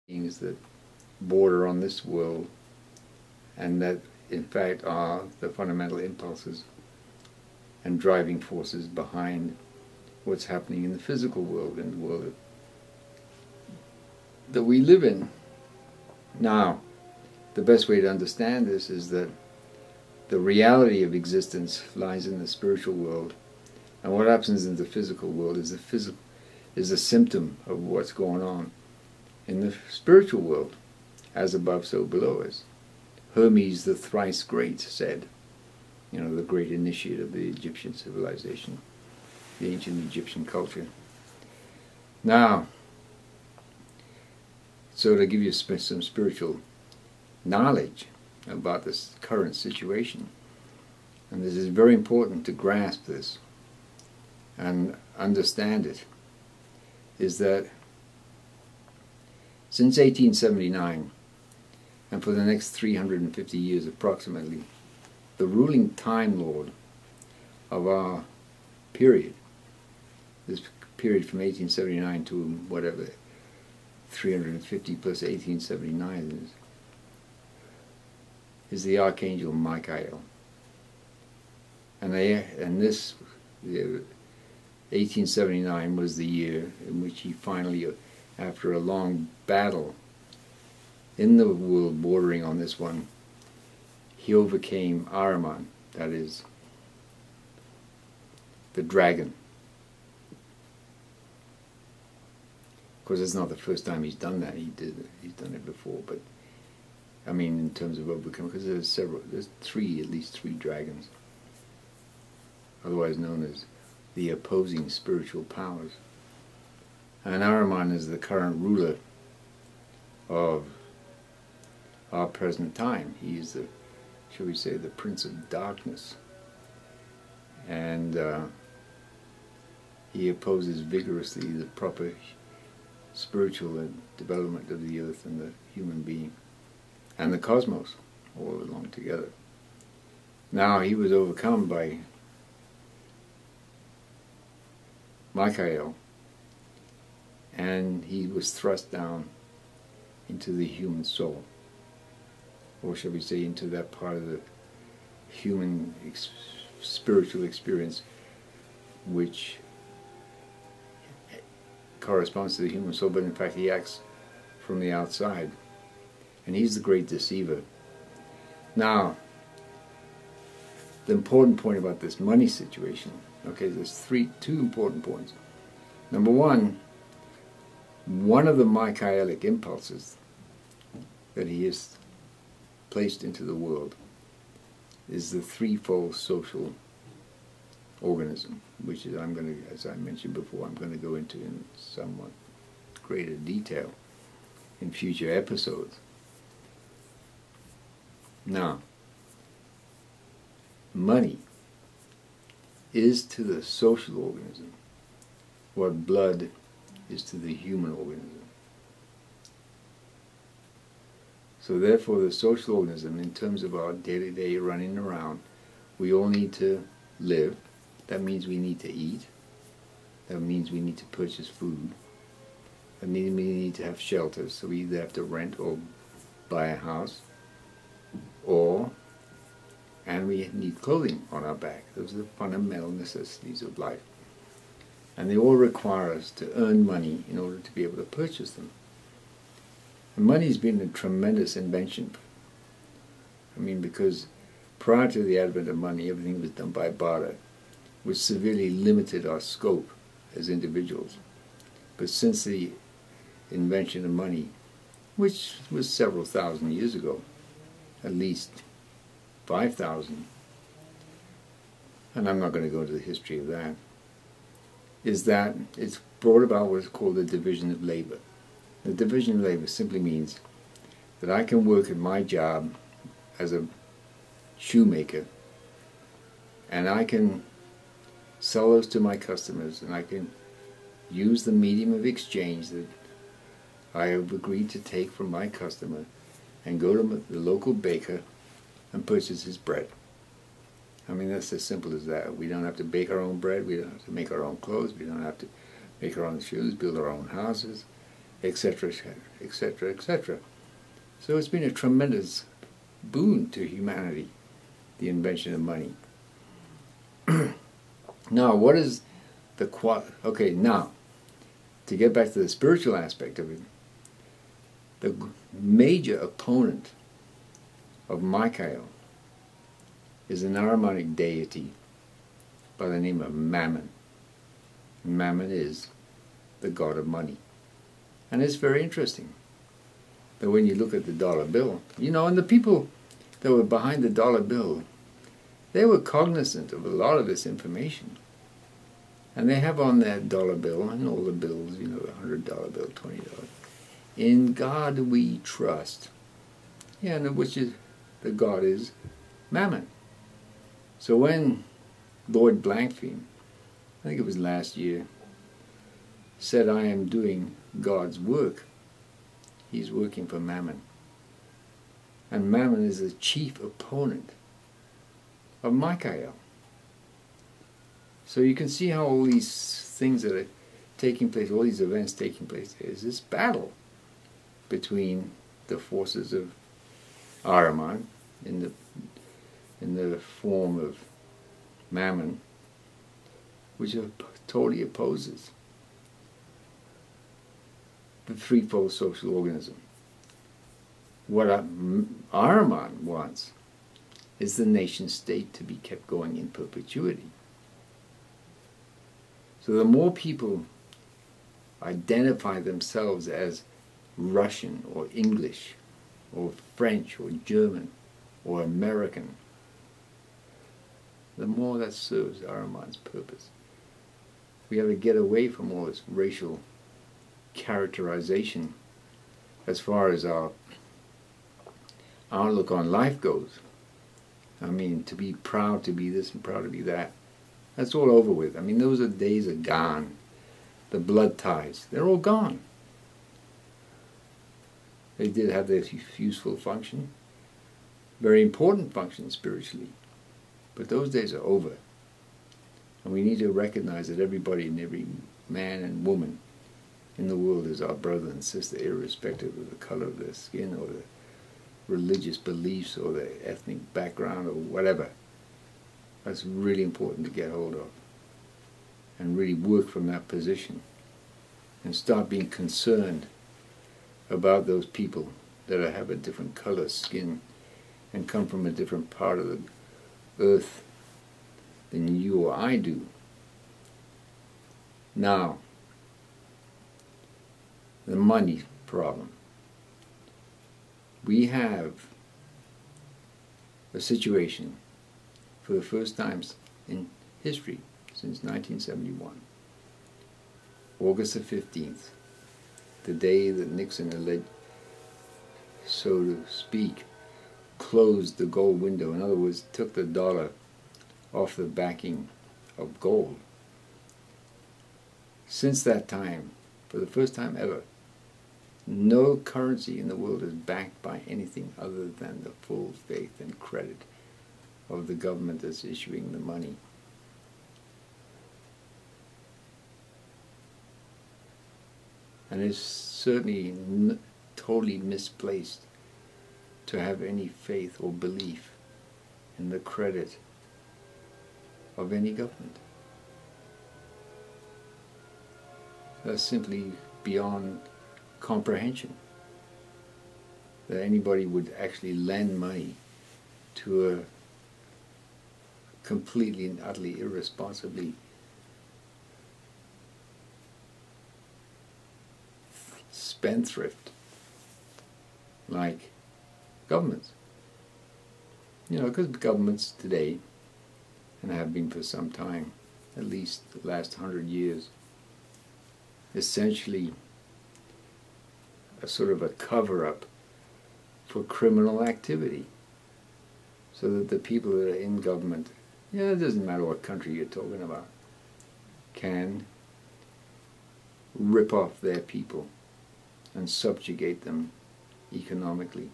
beings that border on this world, and that in fact are the fundamental impulses and driving forces behind what's happening in the physical world, in the world that we live in. Now, the best way to understand this is that the reality of existence lies in the spiritual world, and what happens in the physical world is a symptom of what's going on in the spiritual world, as above, so below us. Hermes the thrice great said, you know, the great initiate of the Egyptian civilization, the ancient Egyptian culture. Now, so to give you some spiritual knowledge about this current situation, and this is very important to grasp this and understand it, is that since 1879, and for the next 350 years approximately, the ruling Time Lord of our period, this period from 1879 to whatever, 350 plus 1879 is the Archangel Michael. And this, 1879 was the year in which he finally, after a long battle in the world bordering on this one, he overcame Ahriman, that is, the dragon. Of course, it's not the first time he's done that. He's done it before, but I mean, in terms of overcoming, because there's at least three dragons, otherwise known as the opposing spiritual powers. And Ahriman is the current ruler of our present time. He is the, shall we say, the Prince of Darkness. And he opposes vigorously the proper spiritual development of the earth and the human being and the cosmos, all along together. Now he was overcome by Michael, and he was thrust down into the human soul, or shall we say into that part of the human spiritual experience which corresponds to the human soul, but in fact he acts from the outside, and he's the great deceiver. Now, the important point about this money situation, okay, there's two important points. Number one of the Michaelic impulses that he has placed into the world is the threefold social organism, which is, I'm going to, as I mentioned before, I'm going to go into in somewhat greater detail in future episodes. Now, money is to the social organism what blood is to the human organism. So therefore the social organism, in terms of our day-to-day running around, we all need to live. That means we need to eat. That means we need to purchase food. That means we need to have shelter, so we either have to rent or buy a house, and we need clothing on our back. Those are the fundamental necessities of life. And they all require us to earn money in order to be able to purchase them. And money's been a tremendous invention. I mean, because prior to the advent of money, everything was done by barter, which severely limited our scope as individuals. But since the invention of money, which was several thousand years ago, at least 5,000, and I'm not going to go into the history of that, is that it's brought about what's called the division of labor. The division of labor simply means that I can work at my job as a shoemaker, and I can sell those to my customers, and I can use the medium of exchange that I have agreed to take from my customer and go to the local baker and purchase his bread. I mean, that's as simple as that. We don't have to bake our own bread, we don't have to make our own clothes, we don't have to make our own shoes, build our own houses. etc., etc., etc. So it's been a tremendous boon to humanity, the invention of money. Now, what is the okay, now, to get back to the spiritual aspect of it, the major opponent of Michael is an Aramaic deity by the name of Mammon. Mammon is the god of money. And it's very interesting that when you look at the dollar bill, you know, and the people that were behind the dollar bill, they were cognizant of a lot of this information. And they have on that dollar bill, and all the bills, you know, the $100 bill, $20, in God we trust. Yeah, and which is, the God is Mammon. So when Lord Blankfein, I think it was last year, said, I am doing God's work, he's working for Mammon. And Mammon is the chief opponent of Michael. So you can see how all these things that are taking place, all these events taking place, is this battle between the forces of Ahriman in the form of Mammon, which totally opposes the threefold social organism. What Ahriman wants is the nation state to be kept going in perpetuity. So the more people identify themselves as Russian or English or French or German or American, the more that serves Ahriman's purpose. We have to get away from all this racial characterization as far as our outlook on life goes. I mean, to be proud to be this and proud to be that, that's all over with. I mean, those days are gone. The blood ties, they're all gone. They did have their useful function, very important function spiritually, but those days are over. And we need to recognize that everybody and every man and woman in the world is our brother and sister, irrespective of the color of their skin or the religious beliefs or their ethnic background or whatever. That's really important to get hold of and really work from that position and start being concerned about those people that have a different color skin and come from a different part of the earth than you or I do. Now, the money problem. We have a situation for the first time in history since 1971, August the 15th, the day that Nixon, so to speak, closed the gold window. In other words, took the dollar off the backing of gold. Since that time, for the first time ever, no currency in the world is backed by anything other than the full faith and credit of the government that's issuing the money. And it's certainly totally misplaced to have any faith or belief in the credit of any government. That's simply beyond comprehension, that anybody would actually lend money to a completely and utterly irresponsibly spendthrift like governments. You know, because governments today, and have been for some time, at least the last 100 years, essentially a sort of a cover-up for criminal activity, so that the people that are in government, yeah, it doesn't matter what country you're talking about, can rip off their people and subjugate them economically.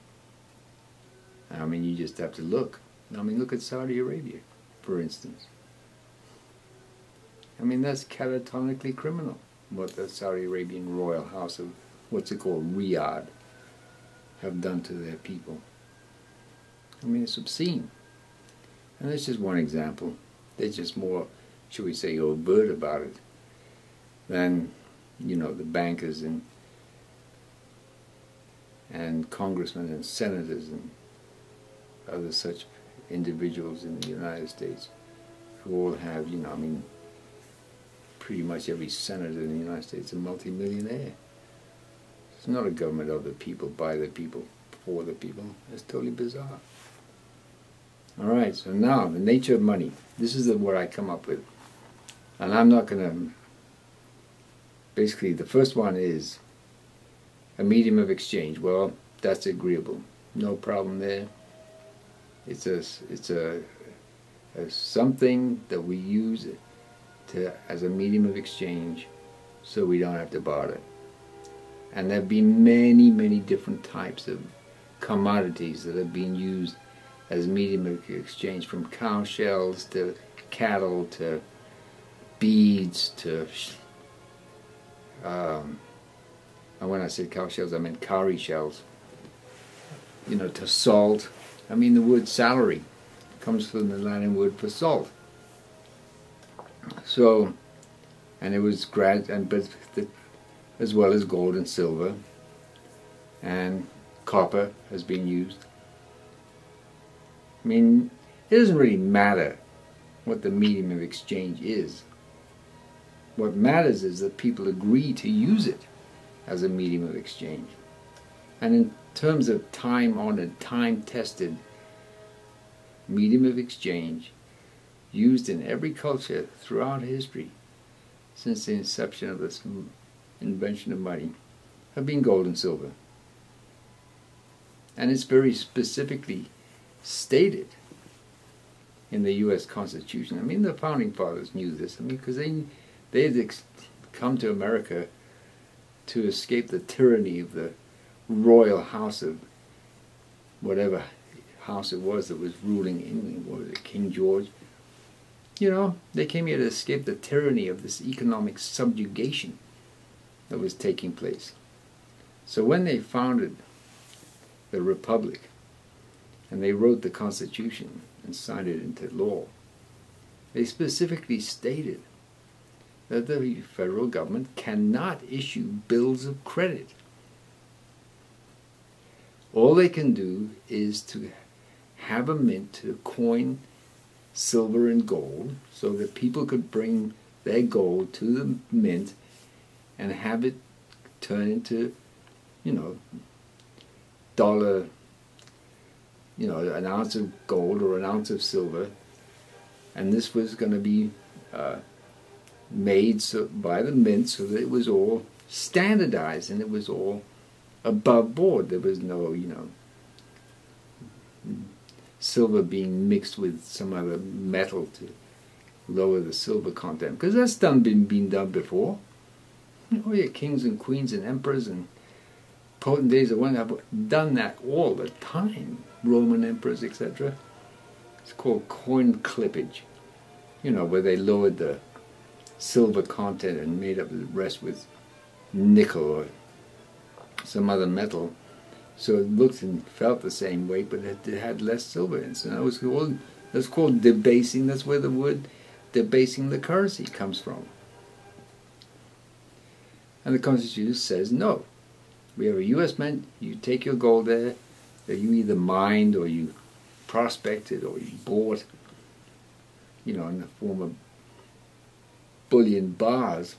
I mean, you just have to look. I mean, look at Saudi Arabia, for instance. I mean, that's catatonically criminal, what the Saudi Arabian royal house of what's it called, Riyadh, have done to their people. I mean, it's obscene. And that's just one example. They're just more, should we say, overt about it than, you know, the bankers and congressmen and senators and other such individuals in the United States who all have, you know, I mean, pretty much every senator in the United States is a multimillionaire. It's not a government of the people, by the people, for the people. It's totally bizarre. All right, so now, the nature of money. This is what I come up with. And I'm not going to... Basically, the first one is a medium of exchange. Well, that's agreeable. No problem there. It's a something that we use as a medium of exchange so we don't have to barter. And there have been many, many different types of commodities that have been used as medium of exchange, from cow shells to cattle to beads to and when I said cow shells I meant cowrie shells, you know, to salt. I mean, the word salary comes from the Latin word for salt. So, and it was as well as gold and silver, and copper has been used. I mean, it doesn't really matter what the medium of exchange is. What matters is that people agree to use it as a medium of exchange. And in terms of time-honored, time-tested medium of exchange, used in every culture throughout history, since the inception of this invention of money, have been gold and silver. And it's very specifically stated in the U.S. Constitution. I mean, the Founding Fathers knew this. I mean, because they had come to America to escape the tyranny of the royal house of whatever house it was that was ruling England. What was it, King George? You know, they came here to escape the tyranny of this economic subjugation that was taking place. So when they founded the Republic, and they wrote the Constitution and signed it into law, they specifically stated that the federal government cannot issue bills of credit. All they can do is to have a mint to coin silver and gold so that people could bring their gold to the mint and have it turn into, you know, dollar, you know, an ounce of gold or an ounce of silver. And this was going to be made by the mint so that it was all standardized and it was all above board. There was no, you know, silver being mixed with some other metal to lower the silver content, because that's been done before. Oh yeah, kings and queens and emperors and potentates have done that all the time. Roman emperors, etc. It's called coin clippage. You know, where they lowered the silver content and made up the rest with nickel or some other metal, so it looked and felt the same way, but it had less silver in it. So that's called debasing. That's where the word debasing the currency comes from. And the Constitution says no. We have a U.S. mint. You take your gold there that you either mined or you prospected or you bought, you know, in the form of bullion bars,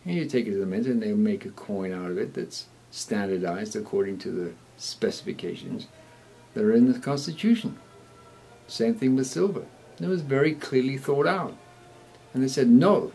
and you take it to the mint and they'll make a coin out of it that's standardized according to the specifications that are in the Constitution. Same thing with silver. It was very clearly thought out. And they said, no,